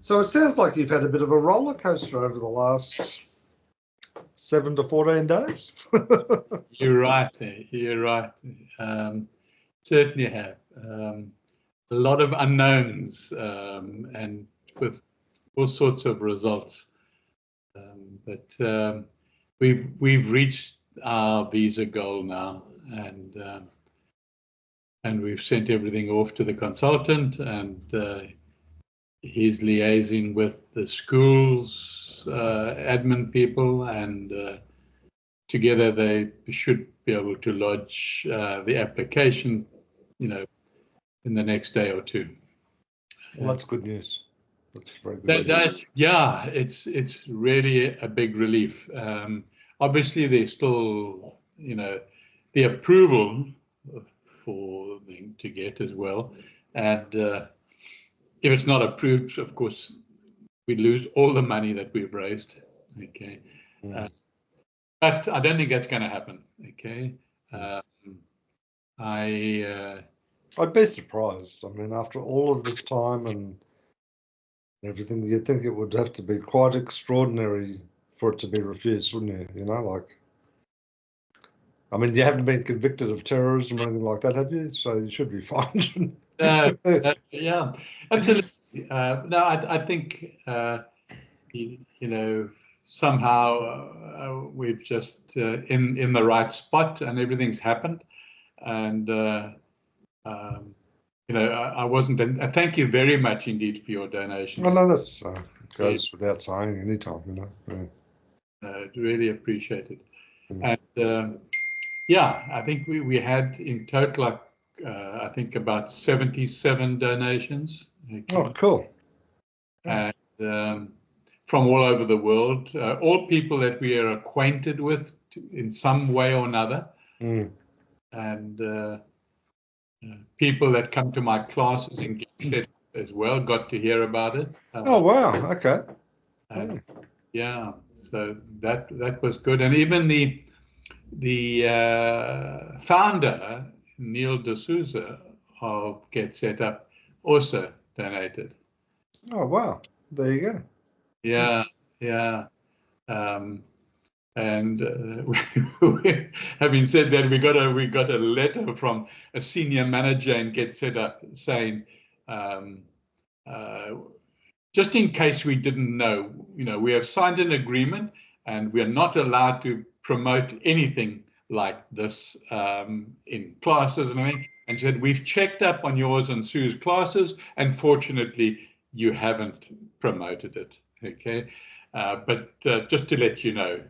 So it sounds like you've had a bit of a roller coaster over the last 7 to 14 days. You're right. You're right. Certainly have. A lot of unknowns and with all sorts of results. But we've reached our visa goal now, and we've sent everything off to the consultant, and he's liaising with the schools admin people, and together they should be able to lodge the application, in the next day or two. Well, that's good news. That's very good. It's really a big relief. Obviously, there's still, the approval for them to get as well, and if it's not approved, of course, we lose all the money that we've raised. Okay, but I don't think that's going to happen. Okay, I'd be surprised. I mean, after all of this time and everything, you'd think it would have to be quite extraordinary for it to be refused, wouldn't you? I mean, you haven't been convicted of terrorism or anything like that, have you? So you should be fine. Yeah, absolutely. No, I think, somehow we've just in the right spot and everything's happened. And, I wasn't, and thank you very much indeed for your donation. Well, no, that's goes without saying anytime, Really appreciate it. And I think we had in total, I think about 77 donations. Okay. Oh, cool. And from all over the world, all people that we are acquainted with in some way or another. And people that come to my classes and get set as well got to hear about it. Oh, wow. Okay. So that was good. And even the founder, Neil D'Souza of Get Set Up, also donated. Oh, wow. There you go. Yeah. And having said that, we got a letter from a senior manager in Get Set Up saying, just in case we didn't know, we have signed an agreement and we are not allowed to promote anything like this in classes and everything. And said, we've checked up on yours and Sue's classes, and fortunately, you haven't promoted it. Okay, but just to let you know.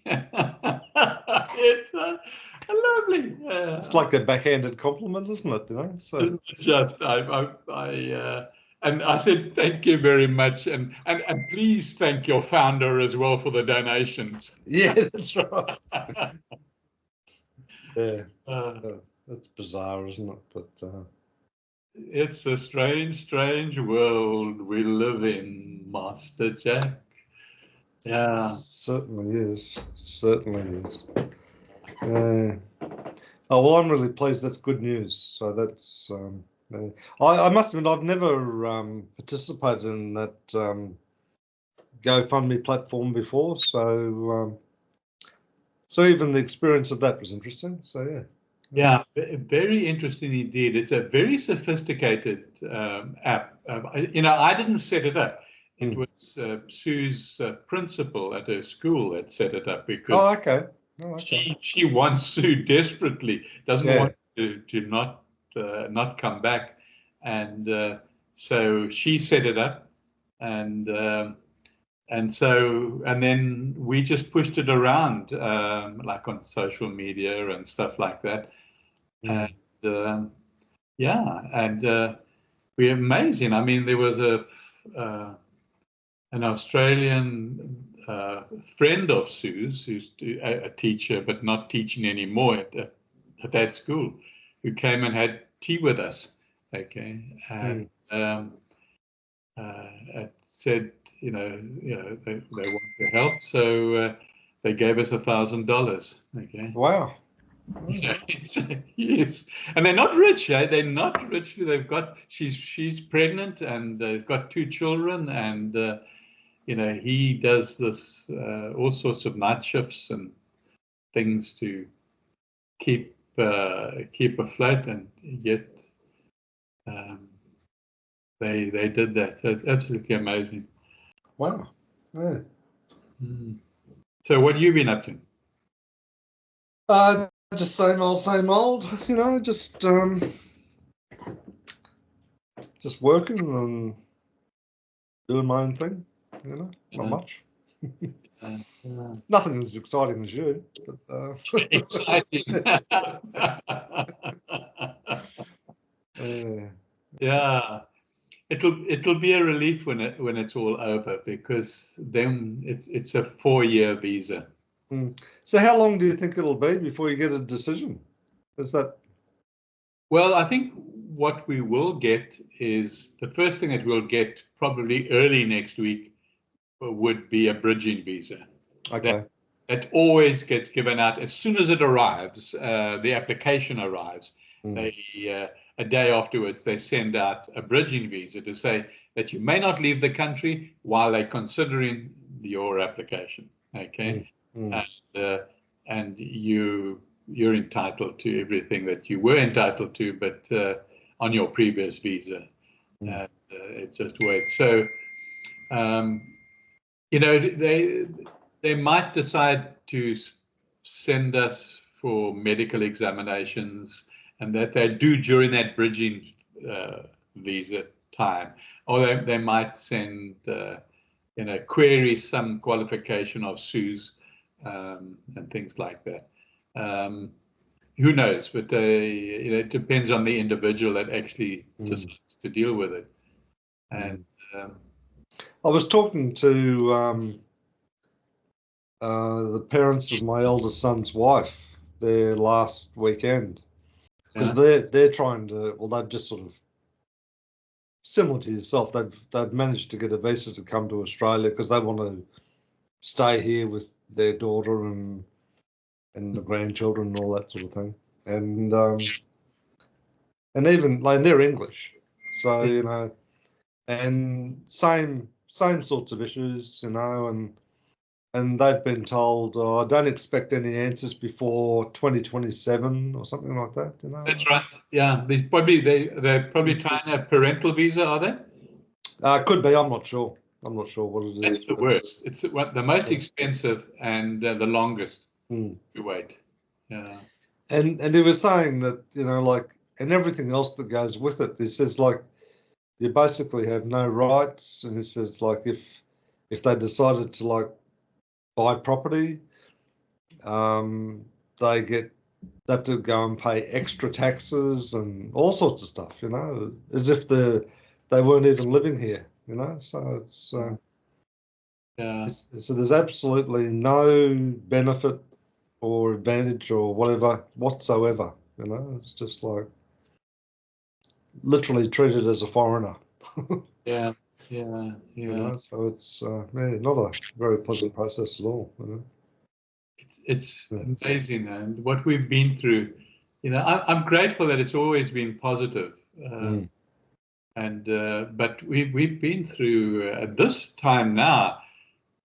It's lovely. It's like a backhanded compliment, isn't it? So just and I said thank you very much, and please thank your founder as well for the donations. Yeah, that's right. Yeah, that's bizarre, isn't it? But it's a strange world we live in, Master Jack. Yeah, certainly is. Oh well, I'm really pleased. That's good news. So that's I must admit I've never participated in that GoFundMe platform before. So even the experience of that was interesting. So yeah. Yeah, very interesting indeed. It's a very sophisticated app. I didn't set it up. It was Sue's principal at her school that set it up because she wants Sue desperately, doesn't want to not come back, and so she set it up, and then we just pushed it around like on social media and stuff like that, and we're amazing. I mean, there was an Australian friend of Sue's, who's a teacher but not teaching anymore at that school, who came and had tea with us. Okay, and said, they want to help, so they gave us $1,000. Okay. Wow. Yes, and they're not rich. Eh? They're not rich. They've got she's pregnant and they've got 2 children, and he does this all sorts of night shifts and things to keep afloat, and yet they did that. So it's absolutely amazing. Wow. Yeah. Mm. So what have you been up to? Just same old, just working and doing my own thing, not much. Nothing as exciting as you. But, exciting. Yeah. It'll be a relief when it's all over, because then it's a 4-year visa. So how long do you think it'll be before you get a decision? Is that? Well, I think what we will get is the first thing that we'll get probably early next week would be a bridging visa. Okay. That always gets given out as soon as it arrives. The application arrives. They a day afterwards they send out a bridging visa to say that you may not leave the country while they're considering your application. Okay, and you're entitled to everything that you were entitled to, but on your previous visa. It just waits. So, they might decide to send us for medical examinations, and that they do during that bridging visa time, or they might send query some qualification of Sue's and things like that. Who knows? But it depends on the individual that actually decides to deal with it. And I was talking to the parents of my eldest son's wife there last weekend, because they're trying to. Well, they've just sort of similar to yourself. They've managed to get a visa to come to Australia because they want to stay here with their daughter and the grandchildren and all that sort of thing. And even like they're English, so and same sorts of issues, and they've been told, I don't expect any answers before 2027 or something like that. That's right. Yeah, they're probably trying a parental visa, are they? Could be. I'm not sure. I'm not sure what it is. That's the worst. It's the most expensive and the longest you wait. Yeah. And he was saying that and everything else that goes with it. He says you basically have no rights, and he says if they decided to buy property, they have to go and pay extra taxes and all sorts of stuff, as if they weren't even living here, So it's so there's absolutely no benefit or advantage or whatever whatsoever, It's just literally treated as a foreigner. Yeah. So it's not a very pleasant process at all. It's amazing, and what we've been through. I'm grateful that it's always been positive, but we've been through at this time now,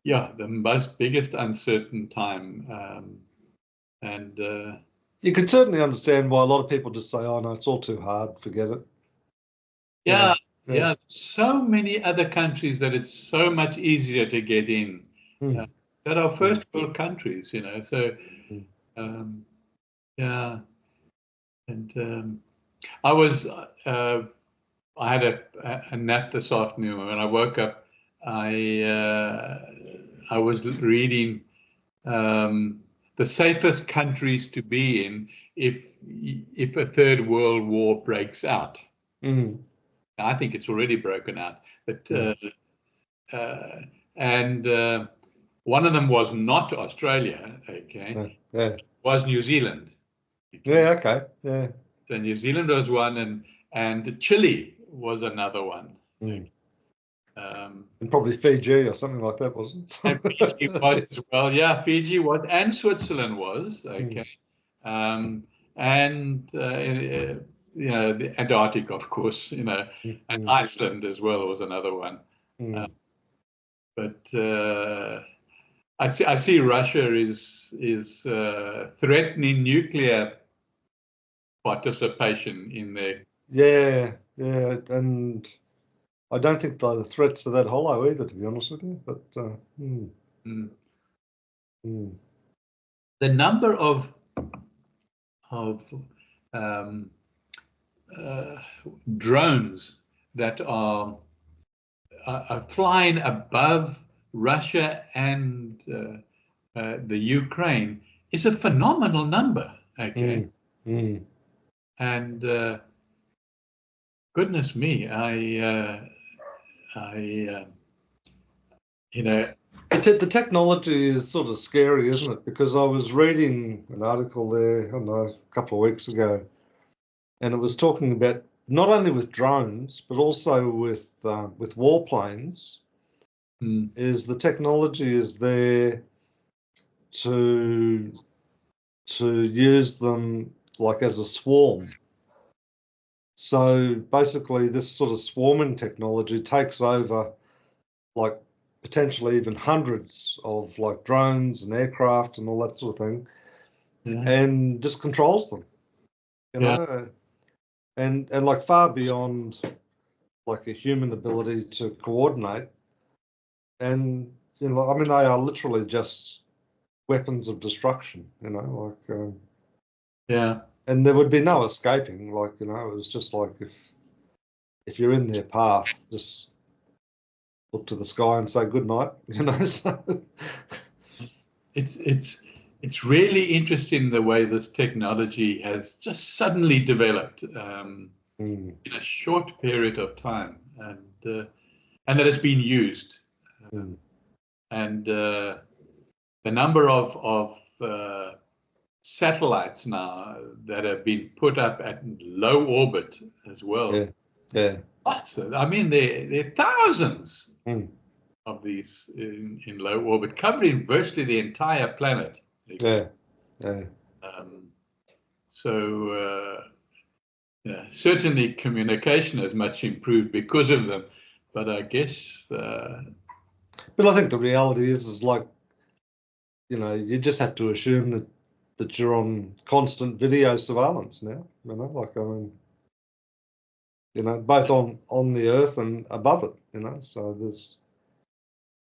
the biggest uncertain time, and you can certainly understand why a lot of people just say, "Oh no, it's all too hard, forget it." Yeah. So many other countries that it's so much easier to get in. That are first world countries, So, yeah. And I had a nap this afternoon. When I woke up, I was reading the safest countries to be in if a third world war breaks out. I think it's already broken out, but and one of them was not Australia. Okay, it was New Zealand. Okay. So New Zealand was one, and Chile was another one. And probably Fiji or something like that, wasn't it? And Fiji was as well. Yeah, Fiji was, and Switzerland was. Okay. and you know, the Antarctic, of course, you know, and Iceland as well was another one. But I see Russia is threatening nuclear participation in there. Yeah, and I don't think the threats are that hollow either, to be honest with you. But the number of drones that are flying above Russia and the Ukraine is a phenomenal number. Okay, and goodness me, you know, the technology is sort of scary, isn't it? Because I was reading an article there, I don't know, a couple of weeks ago, and it was talking about not only with drones but also with warplanes. Is the technology is there to use them like as a swarm. So basically, this sort of swarming technology takes over, like potentially even hundreds of like drones and aircraft and all that sort of thing, and just controls them. You know, and like far beyond like a human ability to coordinate. And you know, I mean, they are literally just weapons of destruction. You know, like and there would be no escaping. Like, you know, it was just like if you're in their path, just look to the sky and say good night. You know, so it's really interesting the way this technology has just suddenly developed in a short period of time, and that it's been used. And the number of satellites now that have been put up at low orbit as well. I mean, there are thousands of these in low orbit, covering virtually the entire planet. So certainly communication has much improved because of them, but I guess. But I think the reality is like, you know, you just have to assume that you're on constant video surveillance now. You know, like, I mean, you know, both on the Earth and above it. You know, so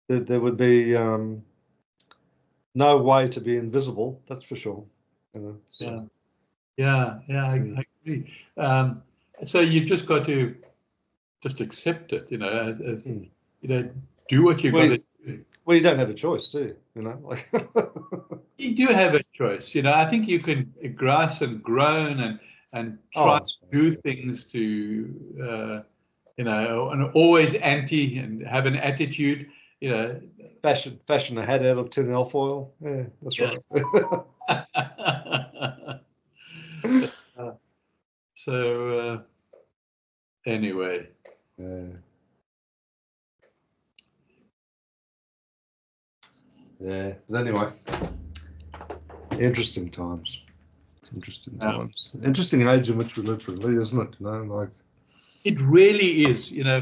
there would be no way to be invisible. That's for sure. You know, so. I agree. So you've just got to just accept it. You know, as you know, do what you've got to do. Well, you don't have a choice, do you? You know, like you do have a choice. You know, I think you can grass and groan and try to do things to, you know, and always anti and have an attitude. You know, fashion a hat out of tin alfoil. Yeah, that's right. So anyway. Yeah, but anyway, interesting times. Interesting age in which we live, really, isn't it? You know, like it really is. You know,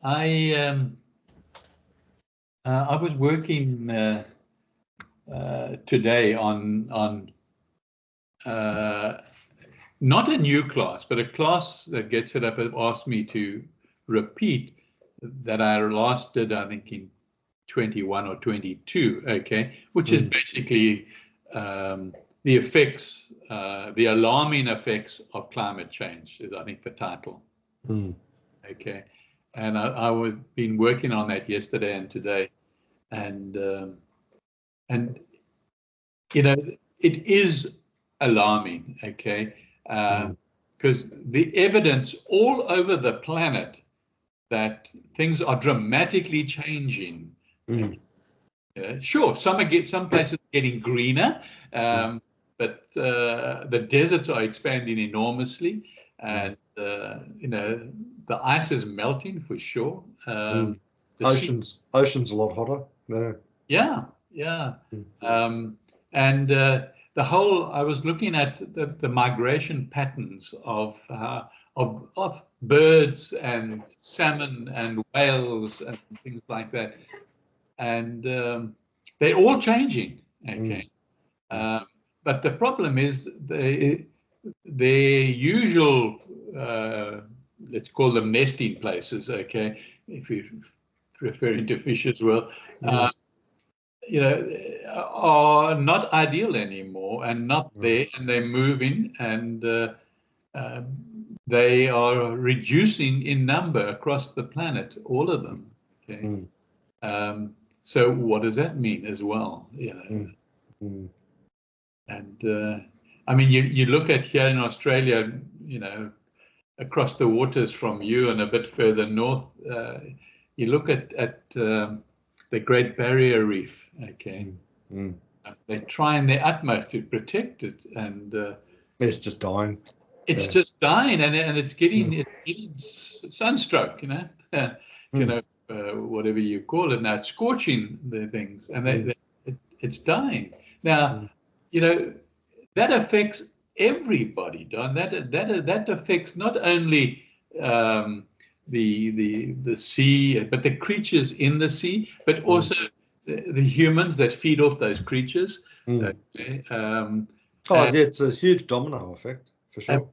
I was working today on not a new class, but a class that gets set up and asked me to repeat that I last did, I think, in 21 or 22, okay, which is basically the effects, the alarming effects of climate change is, I think, the title. Okay, and I've been working on that yesterday and today, and you know, it is alarming, okay, because the evidence all over the planet that things are dramatically changing. Sure, some places are getting greener, but the deserts are expanding enormously, and you know, the ice is melting for sure. Ocean's a lot hotter. And the whole, I was looking at the migration patterns of birds and salmon and whales and things like that, and they're all changing. Okay, but the problem is their usual, let's call them nesting places. Okay, if you're referring to fish as well. You know, are not ideal anymore and not there, and they're moving, and they are reducing in number across the planet, all of them. Okay, so what does that mean as well? You know, and I mean, you look at here in Australia, you know, across the waters from you and a bit further north, you look at the Great Barrier Reef. Okay, they're trying their utmost to protect it, and it's just dying. It's just dying, and it's getting sunstroke. You know, whatever you call it now, it's scorching the things, and it's dying now. You know, that affects everybody, Don. That affects not only the sea, but the creatures in the sea, but also the humans that feed off those creatures. Okay? It's a huge domino effect for sure.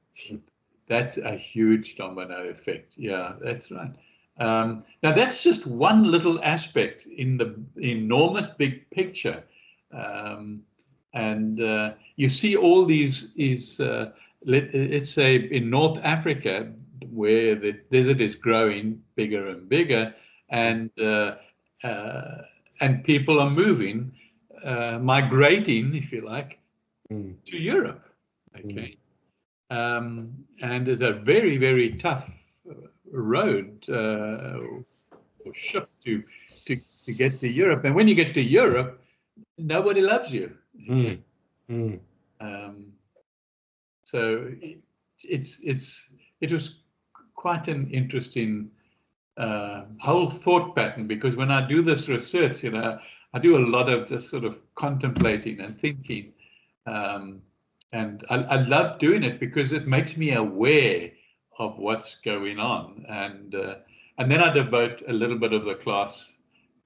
That's a huge domino effect. Yeah, that's right. Now that's just one little aspect in the enormous big picture, and you see all these let's say in North Africa, where the desert is growing bigger and bigger, and people are moving, migrating, if you like, to Europe. Okay, and it's a very, very tough road or ship to get to Europe. And when you get to Europe, nobody loves you. So it was quite an interesting whole thought pattern, because when I do this research, you know, I do a lot of this sort of contemplating and thinking, and I love doing it because it makes me aware of what's going on, and then I devote a little bit of the class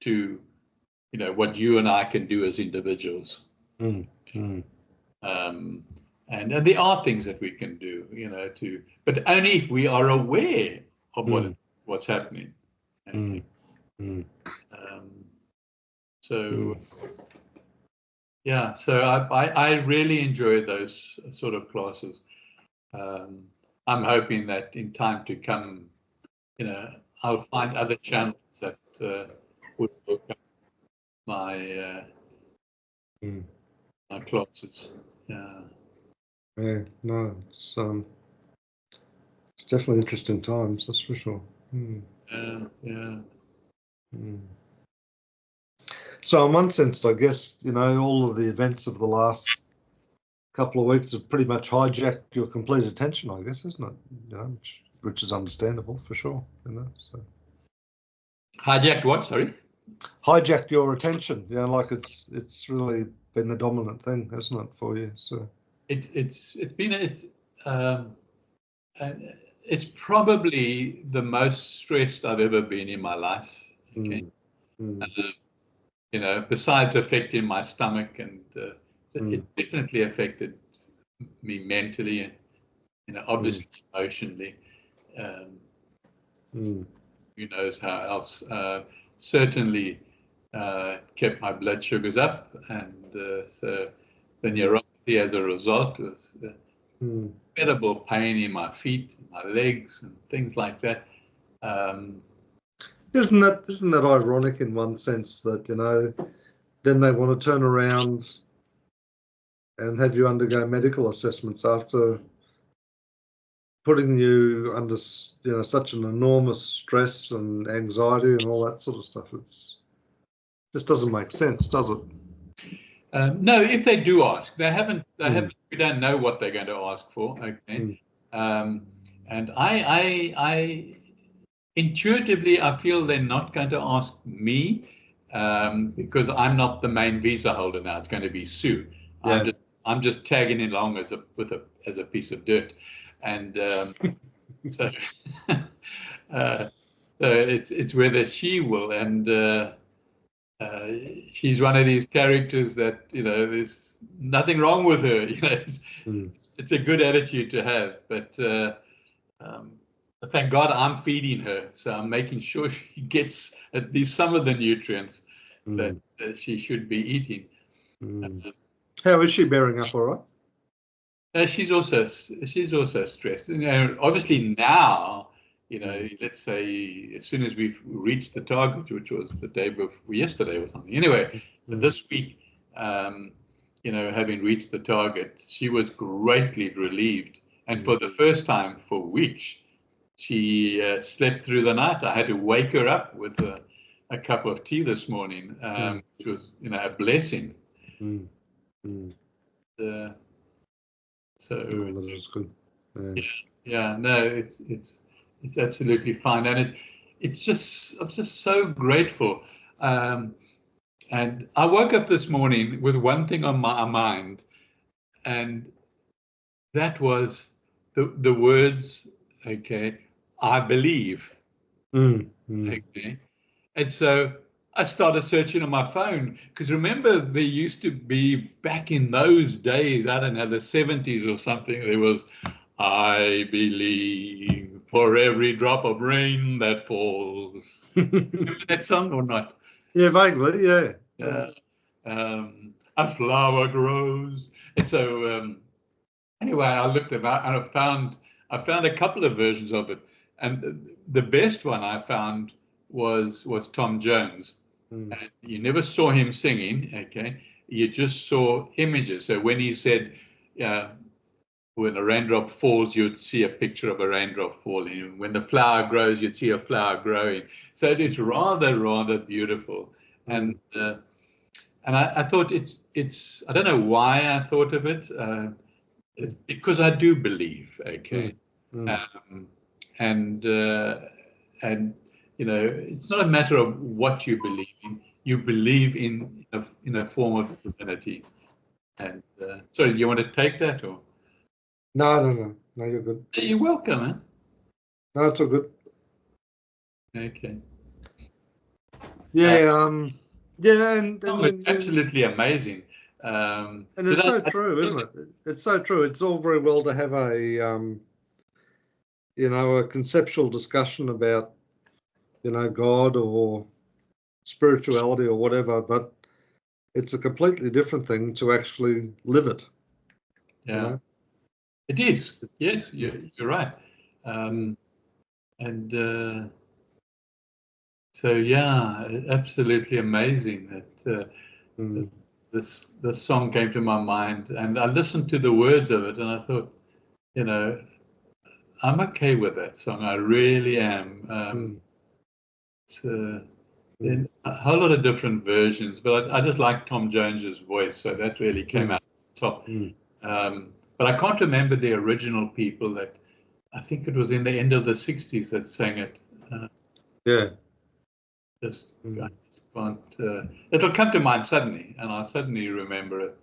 to, you know, what you and I can do as individuals. And there are things that we can do, you know, but only if we are aware of what's happening. Okay. So yeah, so I really enjoy those sort of classes. I'm hoping that in time to come, you know, I'll find other channels that would look up my my classes. Yeah, no, it's definitely interesting times, that's for sure. Yeah. So in one sense, I guess, you know, all of the events of the last couple of weeks have pretty much hijacked your complete attention, I guess, isn't it? You know, which is understandable for sure, you know. So hijacked what? Sorry. Hijacked your attention. You know, like it's really been the dominant thing, hasn't it, for you? So it's probably the most stressed I've ever been in my life. Okay. You know, besides affecting my stomach, and it definitely affected me mentally, and, you know, obviously emotionally. Who knows how else? Certainly kept my blood sugars up, and so the neuropathy as a result was incredible pain in my feet, my legs, and things like that. Isn't that ironic in one sense that, you know, then they want to turn around and have you undergo medical assessments after putting you under, you know, such an enormous stress and anxiety and all that sort of stuff? Just doesn't make sense, does it? No, if they do ask, they haven't. We don't know what they're going to ask for. Okay, and I intuitively I feel they're not going to ask me, because I'm not the main visa holder now. It's going to be Sue. Yeah. I'm just tagging along as a piece of dirt, and so so it's whether she will, and she's one of these characters that there's nothing wrong with her. It's a good attitude to have, but thank God I'm feeding her, so I'm making sure she gets at least some of the nutrients that she should be eating. How is she bearing up all right? She's also stressed. Obviously now, let's say as soon as we've reached the target, which was the day before yesterday or something. Anyway, this week, having reached the target, she was greatly relieved, and for the first time for weeks, she slept through the night. I had to wake her up with a cup of tea this morning, which was a blessing. So that is good. No, it's absolutely fine, and I'm just so grateful. And I woke up this morning with one thing on my mind, and that was the words, okay, I believe. Okay. And so I started searching on my phone, because remember, there used to be, back in those days, I don't know, the 70s or something, there was, I believe for every drop of rain that falls. Remember that song or not? Yeah, vaguely, yeah. A flower grows. And so anyway, I looked at that and I found a couple of versions of it. And the best one I found was Tom Jones. And you never saw him singing, okay? You just saw images. So when he said, when a raindrop falls, you'd see a picture of a raindrop falling. When the flower grows, you'd see a flower growing. So it is rather beautiful. And I thought it's I don't know why I thought of it, because I do believe, okay? And it's not a matter of what you believe in. You believe in a form of divinity. And sorry, do you want to take that or? No, you're good. You're welcome, man. No, it's all good. Okay. Yeah, and absolutely amazing. And it's so true, isn't it? It's so true. It's all very well to have a a conceptual discussion about God or spirituality or whatever, but it's a completely different thing to actually live it. Yeah, it is. Yes, you're right. And so yeah, absolutely amazing that this song came to my mind, and I listened to the words of it, and I thought, I'm okay with that song. I really am. It's in a whole lot of different versions, but I just like Tom Jones's voice, so that really came out top. But I can't remember the original people that. I think it was in the end of the 60s that sang it. Yeah. I just can't. It'll come to mind suddenly, and I'll suddenly remember it.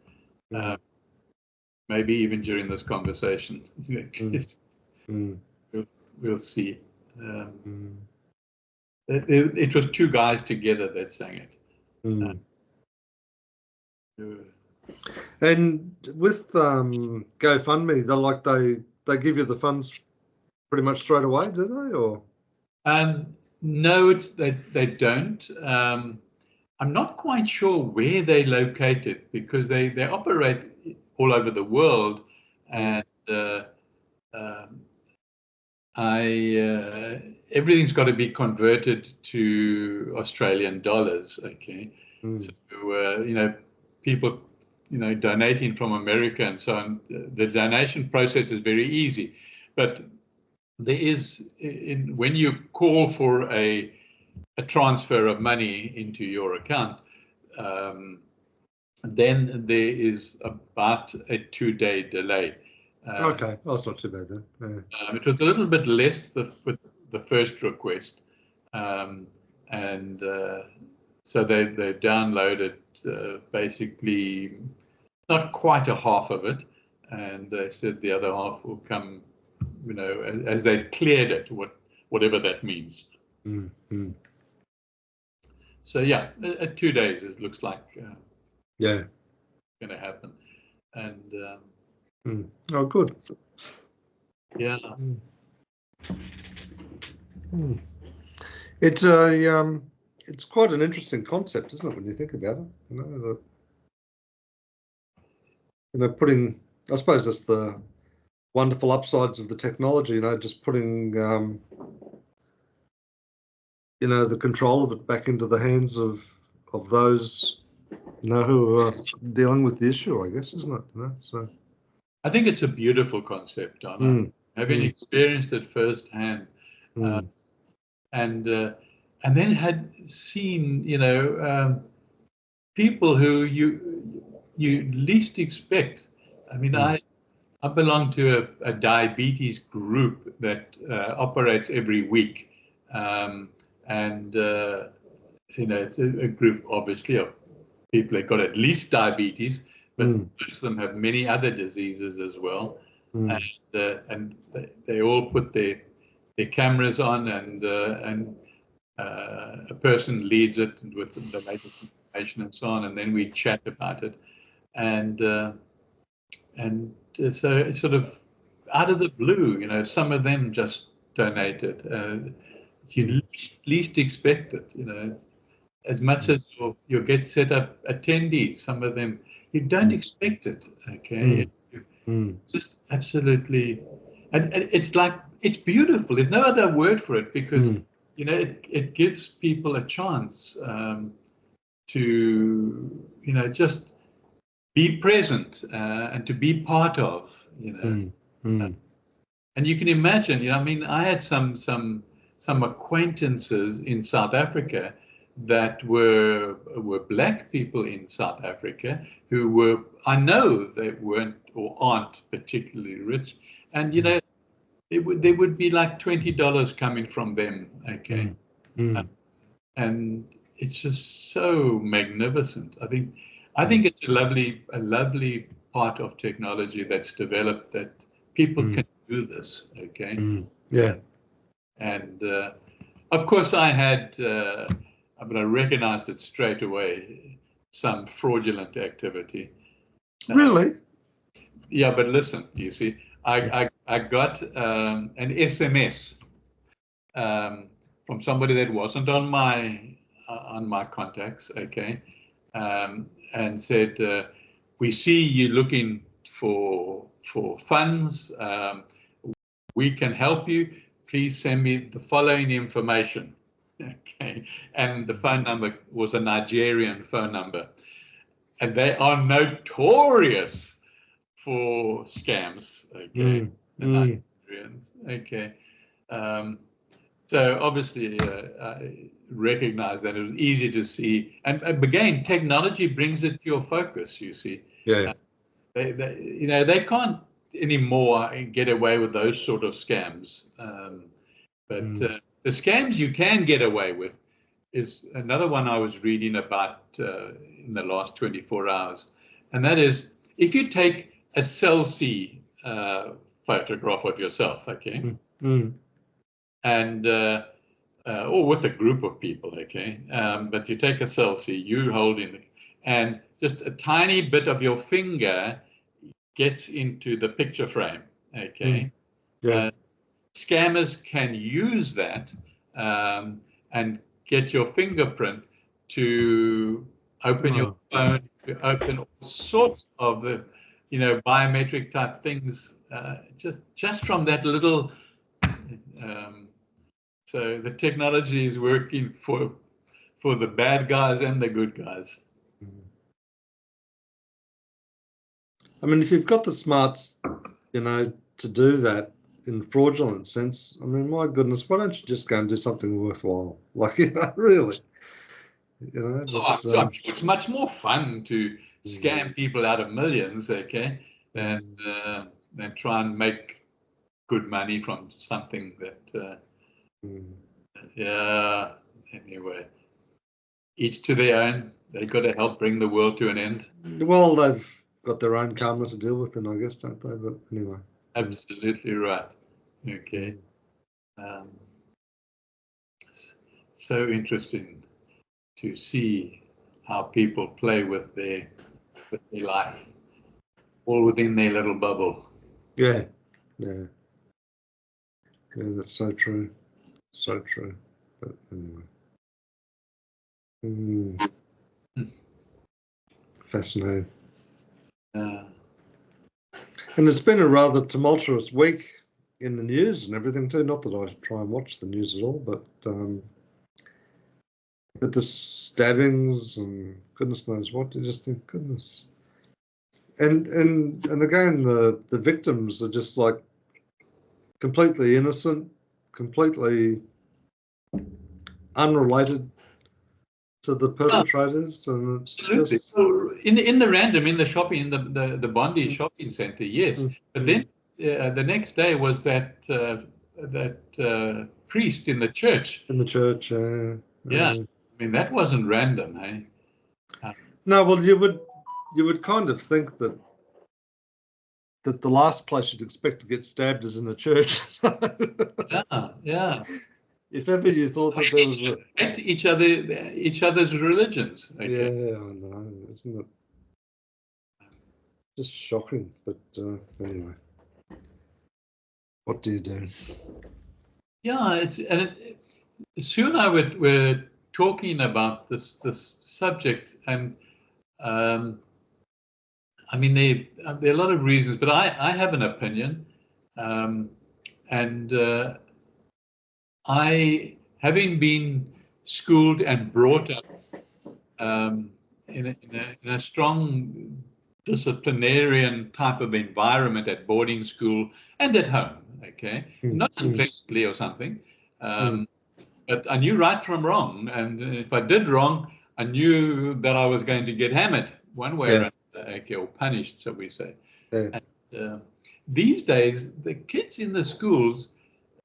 Maybe even during this conversation. We'll see. It was two guys together that sang it. And with GoFundMe, they give you the funds pretty much straight away, do they? Or no, they don't. I'm not quite sure where they're located, because they operate all over the world, and everything's got to be converted to Australian dollars. Okay, so people donating from America and so on, the donation process is very easy, but there is, when you call for a transfer of money into your account, then there is about a 2-day delay. Okay, that's not too bad then. It was a little bit less with the first request, and so they downloaded basically not quite a half of it, and they said the other half will come, as they've cleared it, whatever that means. So yeah, 2 days it looks like yeah, going to happen, and oh, good. yeah. It's quite an interesting concept, isn't it, when you think about it? Putting, I suppose that's the wonderful upsides of the technology, just putting, the control of it back into the hands of those, who are dealing with the issue, I guess, isn't it? So I think it's a beautiful concept, Donna. Having experienced it firsthand, and then had seen, people who you least expect. I mean, I belong to a diabetes group that operates every week, and it's a group, obviously, of people that got at least diabetes, but most of them have many other diseases as well, and they all put their cameras on, and a person leads it with the latest information and so on, and then we chat about it, and so it's sort of out of the blue, some of them just donated. You least expect it, as much as you'll get set up attendees, some of them, you don't expect it, okay? Just absolutely, and it's like, it's beautiful. There's no other word for it, because, it gives people a chance to, just be present and to be part of, and you can imagine, I mean, I had some acquaintances in South Africa that were black people in South Africa who were, I know they weren't or aren't particularly rich, and there would be like $20 coming from them, okay, and it's just so magnificent. I think it's a lovely part of technology that's developed, that people can do this, okay. Yeah. And of course I had, but I recognized it straight away, some fraudulent activity. Really? Yeah, but listen, you see, I got an SMS from somebody that wasn't on my contacts, okay, and said, we see you looking for funds. We can help you. Please send me the following information. Okay, and the phone number was a Nigerian phone number, and they are notorious for scams. Okay, the Nigerians. Okay, so obviously I recognize that it was easy to see, and again, technology brings it to your focus. You see, they can't anymore get away with those sort of scams. But the scams you can get away with is another one I was reading about in the last 24 hours. And that is, if you take a selfie photograph of yourself, okay, and or with a group of people, okay, but you take a selfie, you holding, and just a tiny bit of your finger gets into the picture frame, okay. Scammers can use that and get your fingerprint to open your phone, to open all sorts of the, biometric type things, just from that little. So the technology is working for the bad guys and the good guys. I mean, if you've got the smarts, to do that in fraudulent sense, I mean, my goodness, why don't you just go and do something worthwhile? Like, really, I'm sure it's much more fun to scam people out of millions, okay, than try and make good money from something that, yeah, anyway, each to their own. They've got to help bring the world to an end. Well, got their own karma to deal with, then I guess, don't they? But anyway. Absolutely right. Okay. So interesting to see how people play with their life, all within their little bubble. Yeah, yeah, yeah. That's so true, so true. But anyway, fascinating. And it's been a rather tumultuous week in the news and everything too. Not that I try and watch the news at all, but the stabbings and goodness knows what. You just think, goodness. And again, the victims are just like completely innocent, completely unrelated to the perpetrators, and it's absolutely. just In the random, in the shopping, in the Bondi shopping centre, yes. But then the next day was that priest in the church. In the church, yeah. I mean, that wasn't random, eh? No, well, you would kind of think that the last place you'd expect to get stabbed is in a church. Yeah. If ever you thought that there was at each other's religions. Okay. Yeah, I know, isn't it? Just shocking, but anyway, what do you do? Yeah, Sue and I were talking about this subject, and I mean, there are a lot of reasons, but I have an opinion, and I, having been schooled and brought up in a strong disciplinarian type of environment at boarding school and at home, okay, not unpleasantly or something, but I knew right from wrong, and if I did wrong, I knew that I was going to get hammered one way or another, okay, or punished, so we say. And, these days, the kids in the schools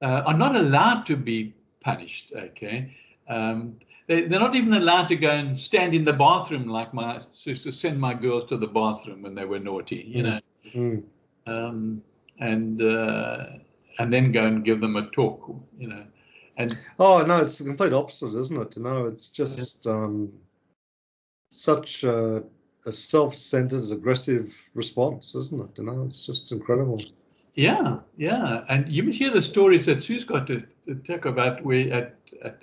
are not allowed to be punished, okay? They're not even allowed to go and stand in the bathroom like my sister send my girls to the bathroom when they were naughty, you know, and then go and give them a talk, you know. And oh no, it's the complete opposite, isn't it? You know, it's just such a self-centered, aggressive response, isn't it? You know, it's just incredible. Yeah, and you must hear the stories that Sue's got to talk about where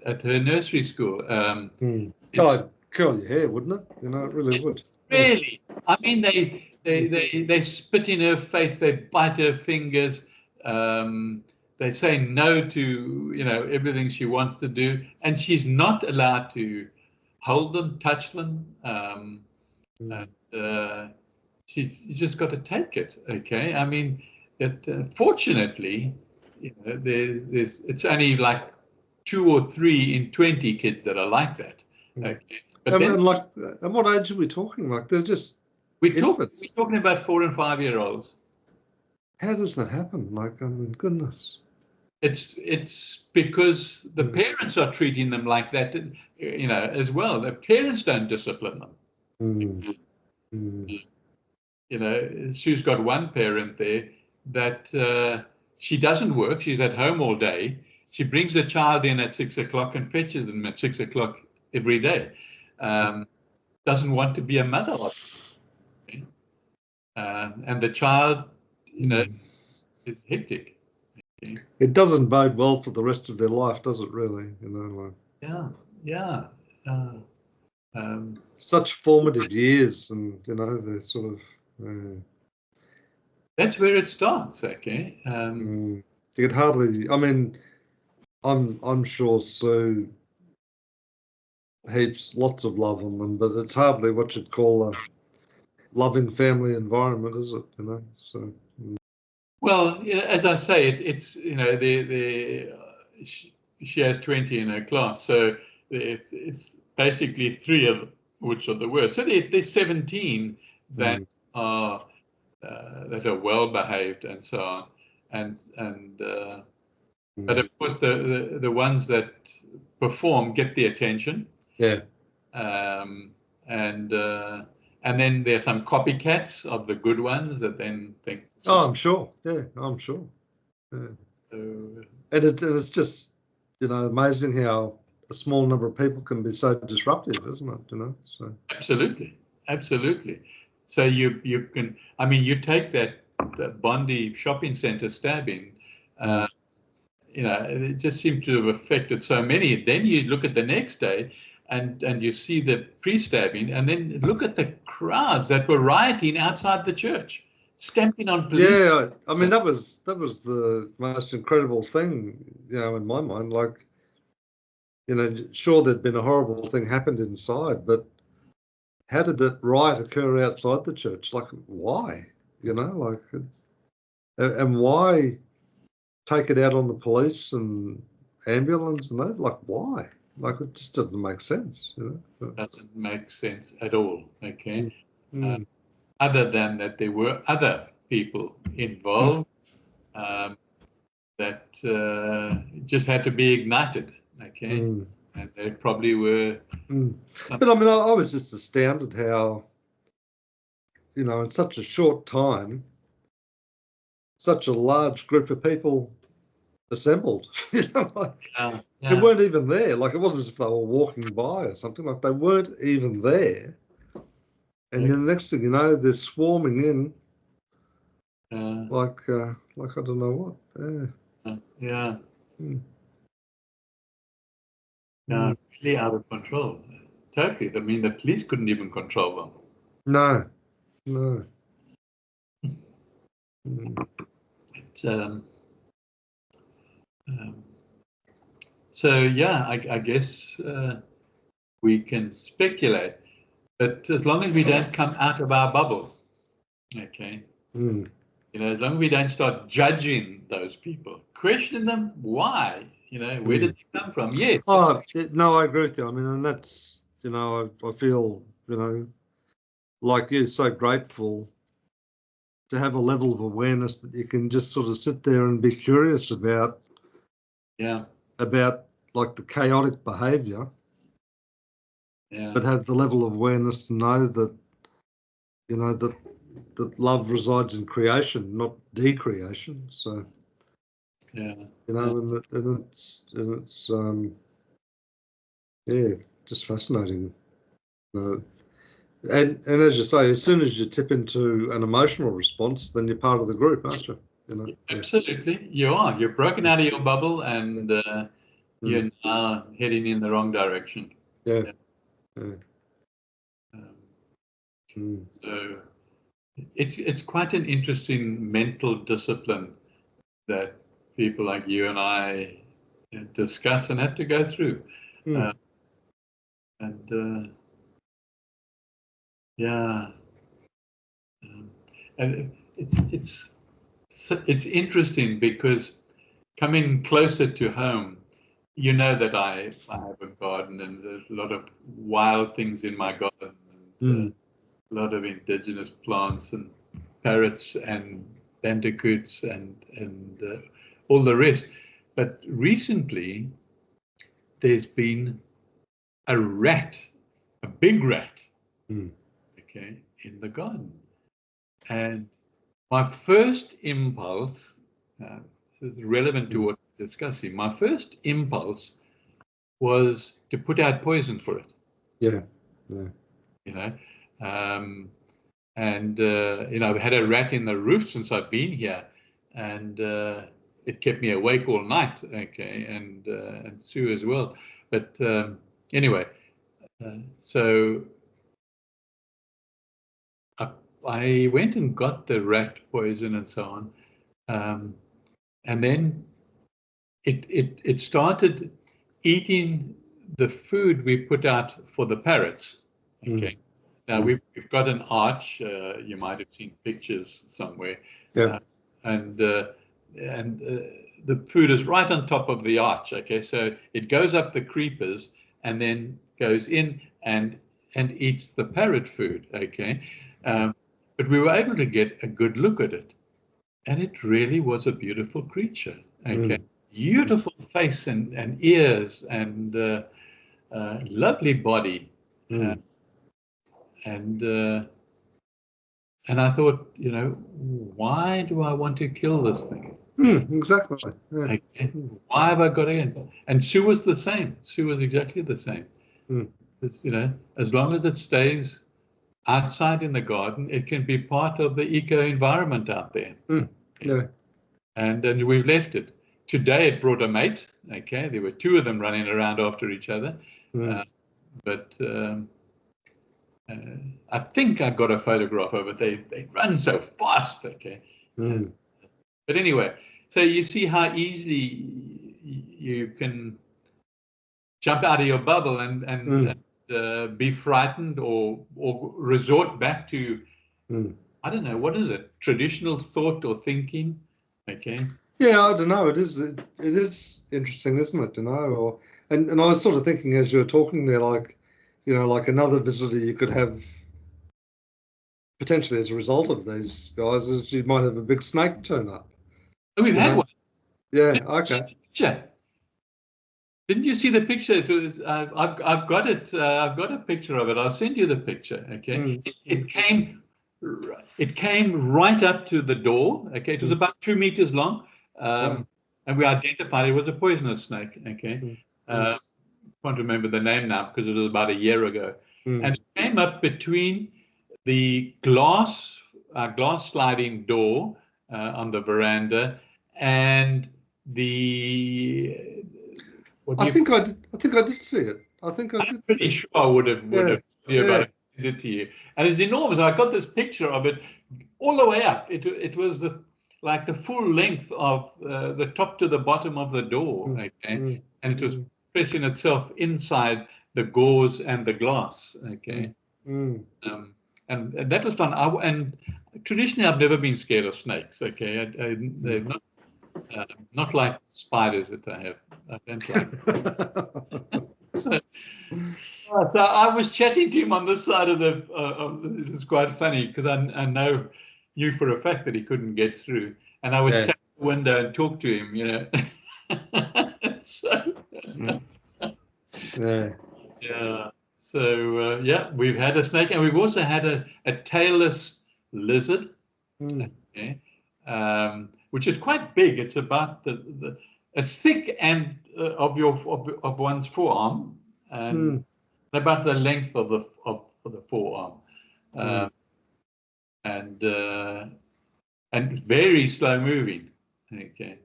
at her nursery school. Oh, it'd curl your hair, wouldn't it? You know, it really would. Really, I mean, they spit in her face, they bite her fingers, they say no to everything she wants to do, and she's not allowed to hold them, touch them. And, she's just got to take it. Okay, I mean. Fortunately, it's only like 2 or 3 in 20 kids that are like that. Okay, but and what age are we talking? Like they're just infants. We're talking about 4 and 5 year olds. How does that happen? Like, I mean, goodness. It's because the parents are treating them like that, as well. The parents don't discipline them. Sue's got one parent there that she doesn't work. She's at home all day. She brings the child in at 6 o'clock and fetches them at 6 o'clock every day. Doesn't want to be a mother. And the child, is hectic. Okay. It doesn't bode well for the rest of their life, does it really? Yeah. Such formative years, and they're sort of. That's where it starts, okay. You could hardly. I mean, I'm sure Sue heaps lots of love on them, but it's hardly what you'd call a loving family environment, is it? So. Well, as I say, it's she has 20 in her class, so it's basically 3 of which are the worst. So there's 17 that are well behaved and so on, and but of course the ones that perform get the attention. Yeah. And and then there's some copycats of the good ones that then think. Oh, I'm sure. Yeah, I'm sure. Yeah. And it's just, amazing how a small number of people can be so disruptive, isn't it? So absolutely, absolutely. So you can, I mean, you take that Bondi shopping centre stabbing. It just seemed to have affected so many. Then you look at the next day, and you see the pre-stabbing, and then look at the crowds that were rioting outside the church, stamping on police. Yeah, I mean that was the most incredible thing, in my mind. Like, sure, there'd been a horrible thing happened inside, but how did that riot occur outside the church? Like, why? And why take it out on the police and ambulance and that? Like, why? Like, it just doesn't make sense. Doesn't make sense at all. Okay. Other than that, there were other people involved that just had to be ignited. Okay. And they probably were. But I mean, I was just astounded how, in such a short time, such a large group of people assembled. They weren't even there. Like, it wasn't as if they were walking by or something. Like, they weren't even there. And then the next thing you know, they're swarming in. Like I don't know what. Yeah. Really out of control. Totally. I mean, the police couldn't even control them. No. So yeah, I guess we can speculate, but as long as we don't come out of our bubble, okay. As long as we don't start judging those people, question them why. Where did they come from? Yes. Oh no, I agree with you. I mean, and that's I feel like you're so grateful to have a level of awareness that you can just sort of sit there and be curious about. About like the chaotic behaviour. But have the level of awareness to know that that love resides in creation, not decreation. So and it's just fascinating. And as you say, as soon as you tip into an emotional response, then you're part of the group, aren't you? Absolutely, you are. You're broken out of your bubble, and you're now heading in the wrong direction. So it's quite an interesting mental discipline that people like you and I discuss and have to go through. And it's interesting because coming closer to home, that I have a garden and there's a lot of wild things in my garden, and a lot of indigenous plants and parrots and bandicoots and all the rest. But recently, there's been a rat, a big rat, okay, in the garden. And my first impulse, this is relevant to what we're discussing, my first impulse was to put out poison for it. I've had a rat in the roof since I've been here, and it kept me awake all night, okay, and Sue as well. But anyway, so I went and got the rat poison and so on, and then it started eating the food we put out for the parrots. Okay, now we've got an arch. You might have seen pictures somewhere. And the food is right on top of the arch. Okay, so it goes up the creepers and then goes in and eats the parrot food. Okay. But we were able to get a good look at it, and it really was a beautiful creature. Okay, beautiful face and ears and lovely body, and And I thought, why do I want to kill this thing? Exactly. Yeah. Okay. Why have I got in? And Sue was the same. Sue was exactly the same. It's, as long as it stays outside in the garden, it can be part of the eco environment out there. Yeah. And we've left it. Today it brought a mate. Okay, there were two of them running around after each other. But I think I got a photograph of it. They run so fast. Okay. But anyway, so you see how easily you can jump out of your bubble and be frightened or resort back to, I don't know, what is it? Traditional thought or thinking? Okay. Yeah, I don't know. It is interesting, isn't it? And I was sort of thinking as you were talking there, like, like another visitor you could have potentially as a result of these guys is you might have a big snake turn up. Oh, we've had one. Yeah. Okay. Didn't you see the picture? I've got it. I've got a picture of it. I'll send you the picture. Okay. It came right up to the door. Okay. It was about 2 meters long, and we identified it was a poisonous snake. Okay. Can't remember the name now because it was about a year ago, and it came up between the glass sliding door on the veranda and the. I think I did see it. I think I did. I'm pretty sure I would have sent it to you, and it's enormous. I got this picture of it all the way up. It was like the full length of the top to the bottom of the door. Okay, and it was pressing itself inside the gauze and the glass. Okay, and that was fun. And traditionally, I've never been scared of snakes. Okay, they're not like spiders that I have. I don't like. So I was chatting to him on this side of the. It was quite funny because I knew for a fact that he couldn't get through, and I would tap the window and talk to him. So. Yeah. So we've had a snake, and we've also had a tailless lizard. Okay. Which is quite big. It's about as thick and of one's forearm, and about the length of the forearm, and very slow moving. Okay,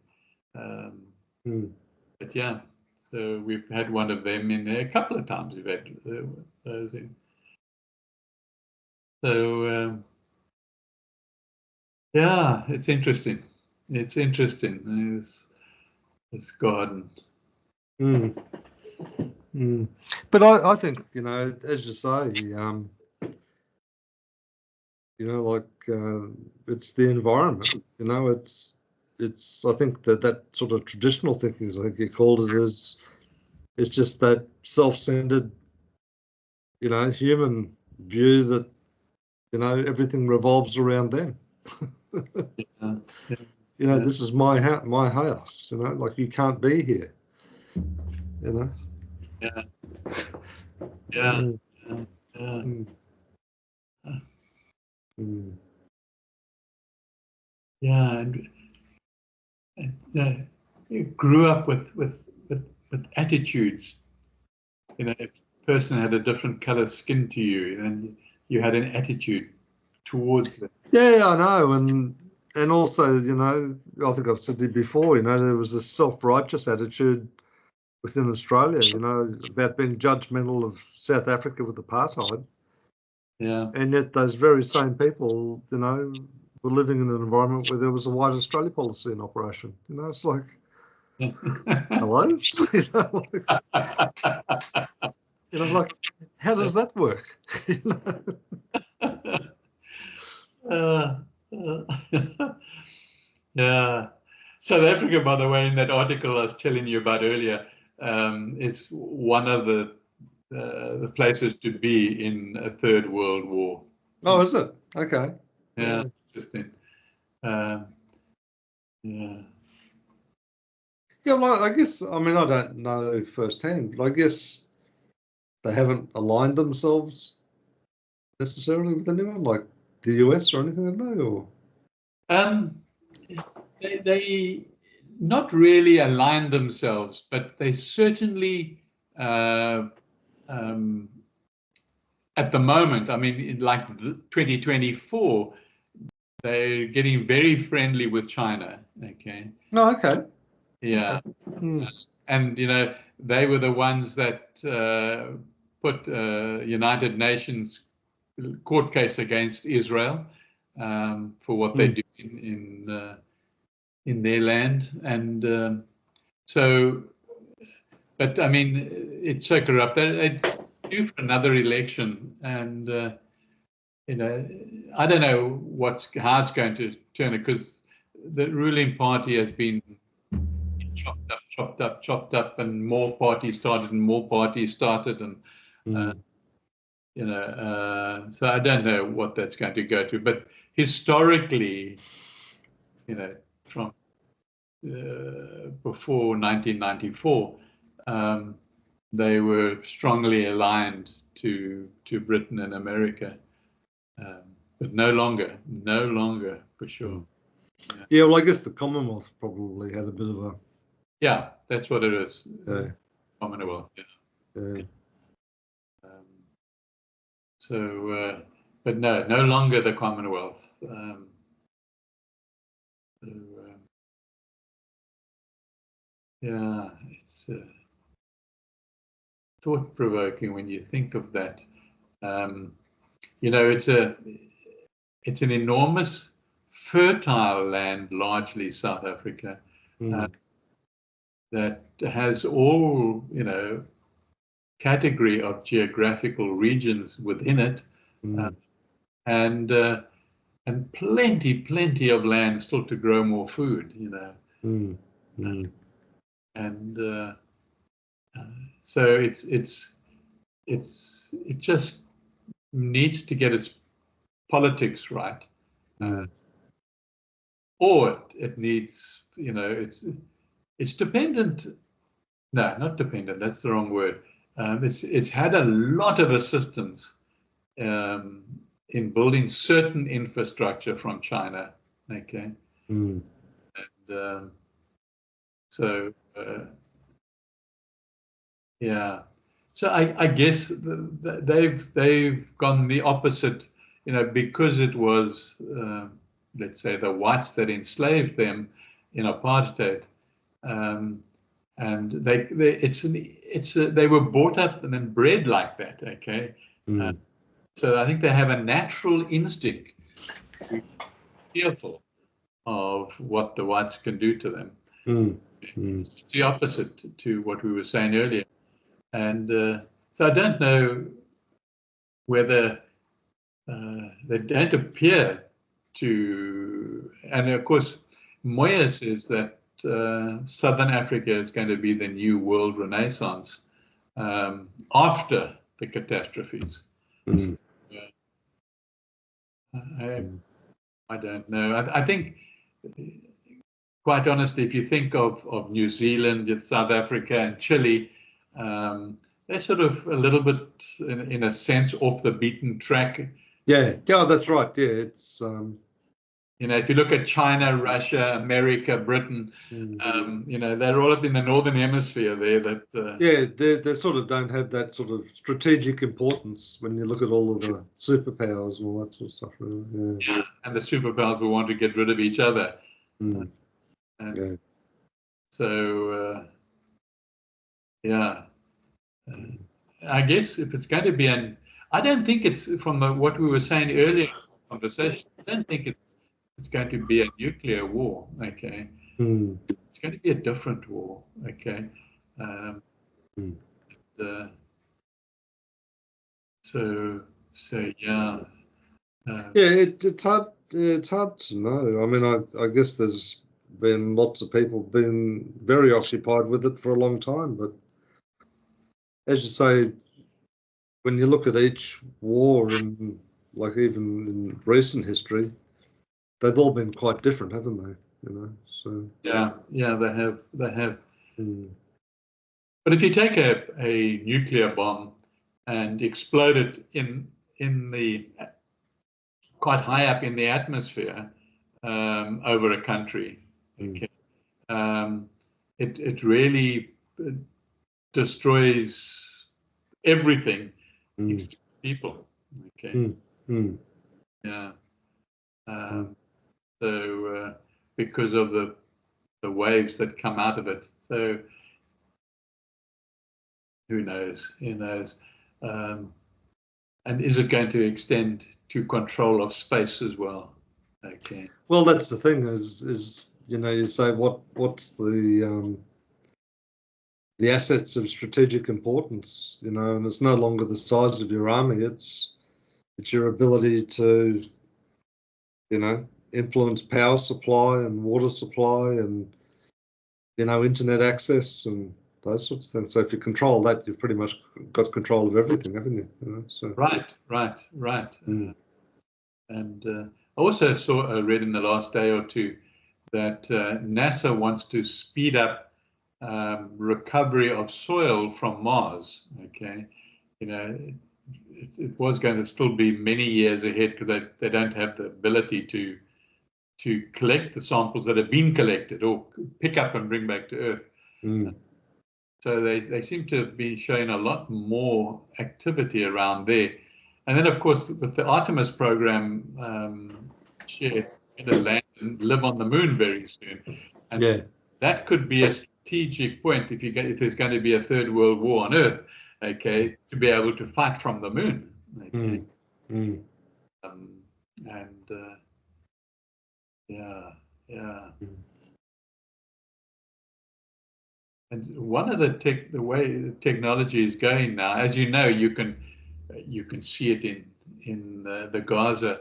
but yeah, so we've had one of them in there a couple of times. We've had those in. So yeah, it's interesting. It's interesting. This garden. But I think, as you say, like it's the environment. It's. I think that sort of traditional thinking, as I think you called it, is just that self-centered, human view that everything revolves around them. This is my house. Like you can't be here. Yeah, and you grew up with attitudes. If a person had a different color skin to you, then you had an attitude towards them. Yeah, I know, and also, I think I've said it before. There was this self-righteous attitude within Australia, about being judgmental of South Africa with apartheid. Yeah. And yet those very same people, were living in an environment where there was a white Australia policy in operation. It's like, hello? Like, how does that work? Yeah. South Africa, by the way, in that article I was telling you about earlier, is one of the places to be in a third world war. Oh, is it? Okay. Yeah, interesting. Yeah. Yeah, well, I guess, I don't know firsthand, but I guess they haven't aligned themselves necessarily with anyone. Like, the US or anything, have they? Or They not really align themselves, but they certainly, at the moment, I mean, in like 2024, they're getting very friendly with China. Okay. no, okay. Yeah. Hmm. And, they were the ones that put United Nations court case against Israel for what they do in their land. And so, but I mean, it's so corrupt. They due for another election, and I don't know how it's going to turn it, because the ruling party has been chopped up, and more parties started, and so I don't know what that's going to go to. But historically, from before 1994, they were strongly aligned to Britain and America, but no longer for sure. Yeah, well, I guess the Commonwealth probably had a bit of a. Yeah, that's what it is. Yeah. Commonwealth. Yeah. So, but no longer the Commonwealth. Yeah, it's thought-provoking when you think of that. It's an enormous, fertile land, largely South Africa, that has all, category of geographical regions within it, and plenty of land still to grow more food, and so it just needs to get its politics right, or it needs, it's dependent. No, not dependent. That's the wrong word. It's had a lot of assistance in building certain infrastructure from China. Okay, and so yeah. So I guess they've gone the opposite, because it was let's say the whites that enslaved them in apartheid, and they were brought up and then bred like that. Okay, so I think they have a natural instinct to be fearful of what the whites can do to them. It's the opposite to what we were saying earlier. And so I don't know whether they don't appear to, and of course, Moya says that Southern Africa is going to be the new world renaissance after the catastrophes. So, I don't know. I think, quite honestly, if you think of New Zealand, South Africa, and Chile, they're sort of a little bit, in a sense, off the beaten track. Yeah, that's right. Yeah, it's if you look at China, Russia, America, Britain, they're all up in the northern hemisphere there. That they sort of don't have that sort of strategic importance when you look at all of the superpowers and all that sort of stuff. Really. Yeah, and the superpowers will want to get rid of each other. So I guess if it's going to be I don't think it's, from what we were saying earlier in the conversation, I don't think it's going to be a nuclear war. Okay, it's going to be a different war. Okay, so yeah. It's hard. It's hard to know. I mean, I guess there's been lots of people been very occupied with it for a long time, but as you say, when you look at each war, and like even in recent history, they've all been quite different, haven't they? So yeah, they have. But if you take a nuclear bomb and explode it in the quite high up in the atmosphere over a country. Okay. It really destroys everything except people. Okay. Yeah. So because of the waves that come out of it. So who knows? Who knows? And is it going to extend to control of space as well? Okay. Well, that's the thing is you say what's the assets of strategic importance, and it's no longer the size of your army, it's your ability to, influence power supply and water supply and, internet access and those sorts of things. So if you control that, you've pretty much got control of everything, haven't you? So. Right. And I also read in the last day or two that NASA wants to speed up recovery of soil from Mars. Okay, it was going to still be many years ahead because they don't have the ability to collect the samples that have been collected or pick up and bring back to Earth. So they seem to be showing a lot more activity around there. And then, of course, with the Artemis program, they're going to land and live on the moon very soon. And that could be a strategic point if there's going to be a third world war on Earth, okay, to be able to fight from the moon. Okay. And one of the way the technology is going now, as you know, you can see it in the Gaza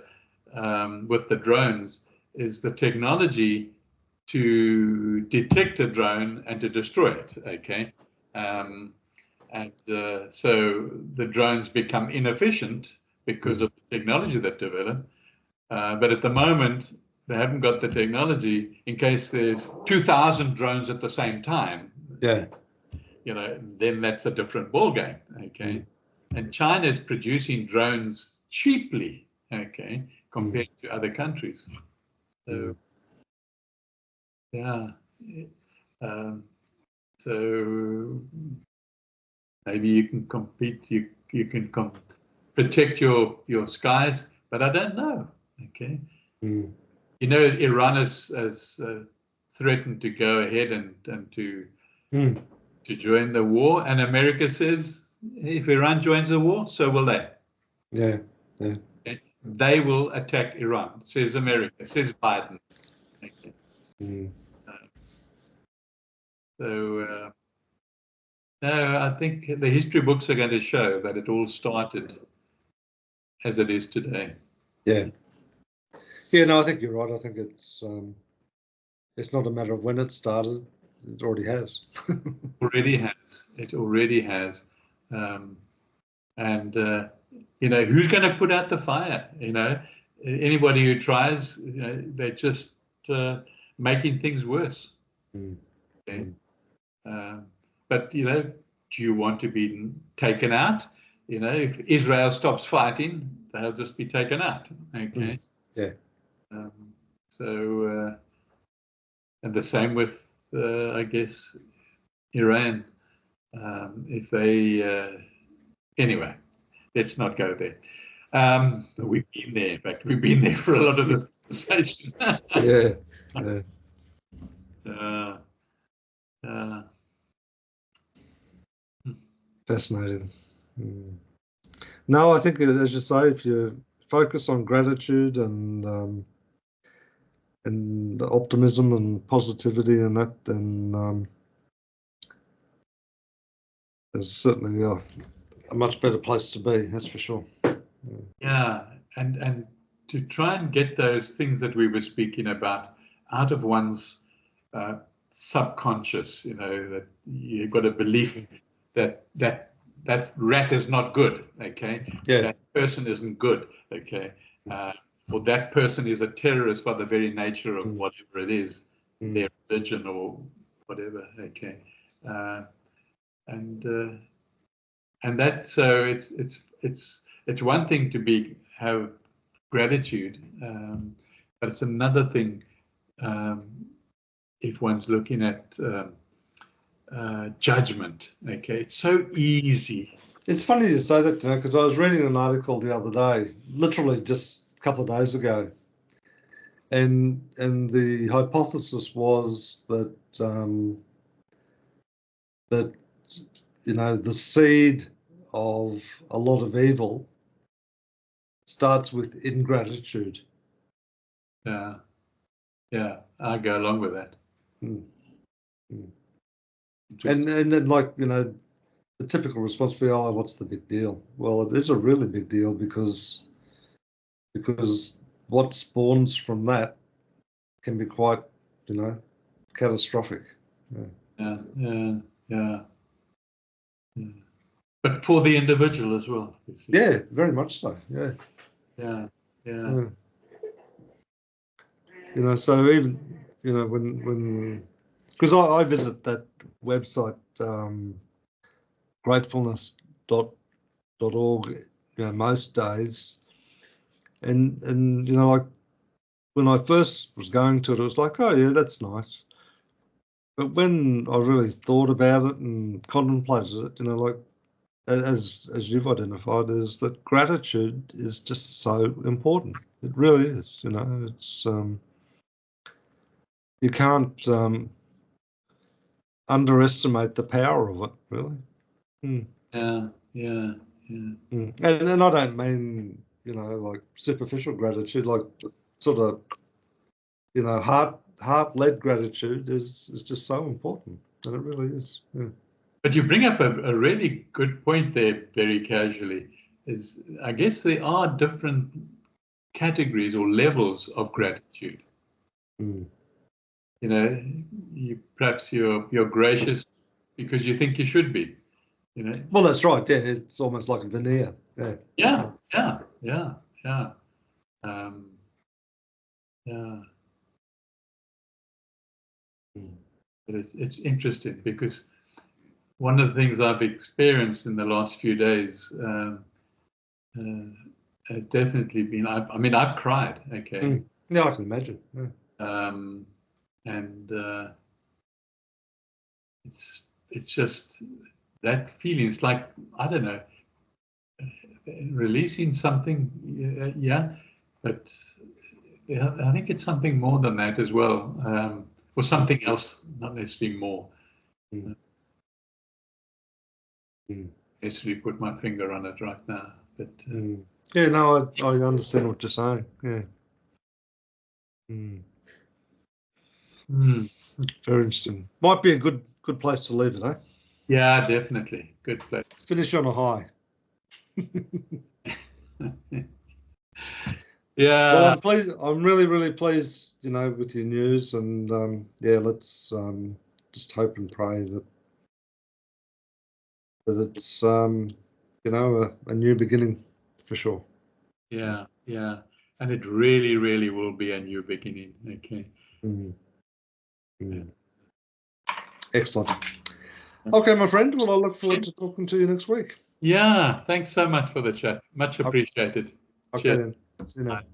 with the drones, is the technology to detect a drone and to destroy it. Okay, so the drones become inefficient because of the technology that developed. But at the moment, they haven't got the technology in case there's 2,000 drones at the same time. Yeah. Then that's a different ballgame. Okay. And China is producing drones cheaply, okay, compared to other countries. So, yeah. So maybe you can compete, you can protect your skies, but I don't know. Okay. Iran has threatened to go ahead and to join the war, and America says if Iran joins the war, so will they. Yeah. Okay? They will attack Iran, says America, says Biden. Okay. No, I think the history books are going to show that it all started as it is today. Yeah. Yeah, no, I think you're right. I think it's not a matter of when it started. It already has. It already has. And who's going to put out the fire? Anybody who tries, they're just making things worse. Okay? But do you want to be taken out? If Israel stops fighting, they'll just be taken out. Okay. Yeah. And the same with, I guess, Iran. If they anyway, let's not go there. We've been there. In fact, we've been there for a lot of the conversation. Fascinating. No, I think, as you say, if you focus on gratitude and optimism and positivity and that, then there's certainly a much better place to be. That's for sure. Yeah, and to try and get those things that we were speaking about out of one's subconscious, that you've got a belief that rat is not good, okay? Yeah. That person isn't good, okay? Or that person is a terrorist by the very nature of whatever it is, their religion or whatever, okay? And that, so it's one thing to have gratitude, but it's another thing if one's looking at judgment. Okay, it's so easy. It's funny you say that, because I was reading an article the other day, literally just a couple of days ago, and the hypothesis was that that the seed of a lot of evil starts with ingratitude. Yeah, I go along with that. Mm. And then, like, the typical response will be, oh, what's the big deal? Well, it is a really big deal because what spawns from that can be quite, catastrophic. Yeah. But for the individual as well. You see. Yeah, very much so. Yeah. So even when because I visit that website, gratefulness.org, most days, and like when I first was going to it, it was like, oh yeah, that's nice. But when I really thought about it and contemplated it, like as you've identified, is that gratitude is just so important. It really is. It's you can't underestimate the power of it, really. Yeah. And I don't mean like superficial gratitude, like sort of heart-led gratitude is just so important, and it really is. Yeah. But you bring up a really good point there, very casually. Is I guess there are different categories or levels of gratitude. Perhaps you're gracious because you think you should be. Well, that's right. Yeah, it's almost like a veneer. Yeah. But it's interesting because one of the things I've experienced in the last few days has definitely been. I've cried. Okay. Yeah, I can imagine. And it's just that feeling. It's like, I don't know, releasing something. Yeah, but I think it's something more than that as well, or something else, not necessarily more. Necessarily put my finger on it right now, but yeah, no, I understand what you're saying. Yeah. Very interesting. Might be a good place to leave it, eh? Yeah, definitely. Good place. Finish on a high. Yeah. Well, I'm pleased. I'm really, really pleased, with your news, and let's just hope and pray that it's a new beginning for sure. Yeah, and it really, really will be a new beginning. Okay. Excellent. Okay, my friend. Well, I look forward to talking to you next week. Yeah, thanks so much for the chat. Much appreciated. Okay, Cheers. then. See you now. Bye.